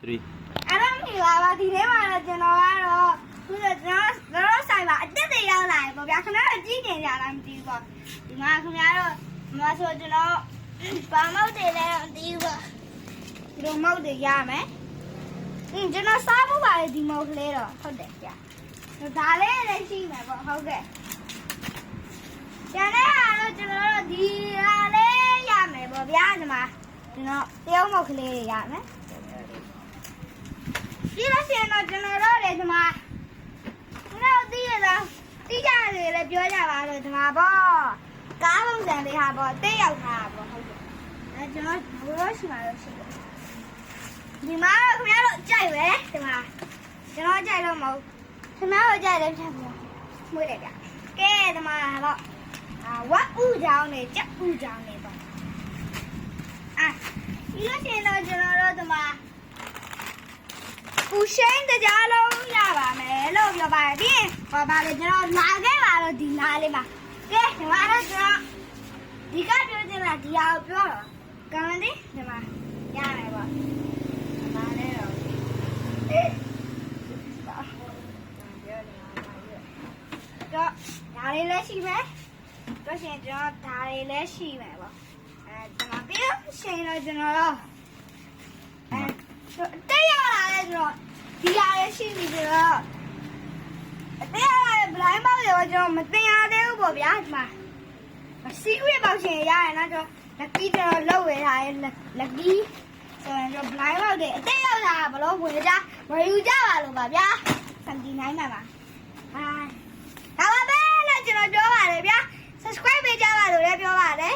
3 အဲ့တော့ဒီလာပါဒီထဲမှာတော့ကျွန်တော်ကတော့ခုကျွန်တော်ဆိုင်မှာအတက်တွေရောက်လာတယ်ပေါ့ဗျာခင်ဗျားတို့ကြည့်နေကြလားမသိဘူးပေါ့ဒီမှာခင်ဗျားတို့ဒီမှာဆိုကျွန်တော်ဘာမောက်တွေလဲတော့မသိဘူးပေါ့ဒီလိုမောက်တွေရမယ်ကျွန်တော်စားဖို့ပါလေဒီမောက်ကလေးတော့ဟုတ်တယ်ဗျာဒါလေးလည်းရှိမယ်ပေါ့ဟုတ်ကဲ့ကျန်တဲ့ဟာတော့ကျွန်တော်တို့ဒီဟာလေးရမယ်ပေါ့ဗျာဒီမှာကျွန်တော်တယောက်မောက်ကလေးတွေရမယ်ဒီလိုရှင်တော့ကျွန်တော်တို့လည်းဒီမှာကျွန်တော်သိရတော့သိကြတယ်လည်းပြောကြပါလို့ဒီမှာပေါ့ကားပုံစံလေးဟာပေါ့တိတ်ရောက်တာပေါ့ဟုတ်ကဲ့အဲကျွန်တော်ဘယ်လိုရှိမှာလို့ရှိတယ်ဒီမှာခင်ဗျားတို့ကြိုက်ပဲဒီမှာကျွန်တော်ကြိုက်လို့မဟုတ်ခင်ဗျားတို့ကြိုက်လည်းဖြတ်ဖို့မွေးတယ်ဗျကဲဒီမှာတော့ဝက်ဥကြောင်းနဲ့ကြက်ဥကြောင်းနဲ့ပေါ့ဒီလိုရှင်တော့ကျွန်တော်တို့ဒီမှာဦးရှိန်တရားလုံးရပါမယ်လို့ပြောပါတယ်ပြီးရင်ဟောပါလေကျွန်တော်လာခဲ့ပါတော့ဒီနားလေးမှာကဲဒီမှာတော့ကျွန်တော်ဒီကပြောချင်တာဒီဟာကိုပြောတော့ကံဒီဒီမှာရမယ်ပေါ့ဒီမှာလည်းတော့တော့ဒါလေးလည်းရှိမယ်တော့ရှင်ကျွန်တော်ဒါလေးလည်းရှိမယ်ပေါ့ဒီမှာပြီးရှင်တော့ကျွန်တော်တော့တက်ရလာလဲဆိုတော့ဒီဟာလည်းရှိပြီဆိုတော့တက်ရလာတဲ့ blind box ရောကျွန်တော်မတင်ရသေးဘူးပေါ့ဗျာဒီမှာစီးဥရပေါက်ရှင်ရရနော်ကျွန်တော် lucky ကျွန်တော်လောက်ဝယ်ထားရင် lucky ဆိုရင်ကျွန်တော် blind box တွေအတက်ရောက်လာဘလို့ဝယ်ကြဝယ်ယူကြပါလို့ပါဗျာ79မှာပါဒါပါပဲလို့ကျွန်တော်ပြောပါတယ်ဗျာ subscribe ပေးကြပါလို့လည်းပြောပါတယ်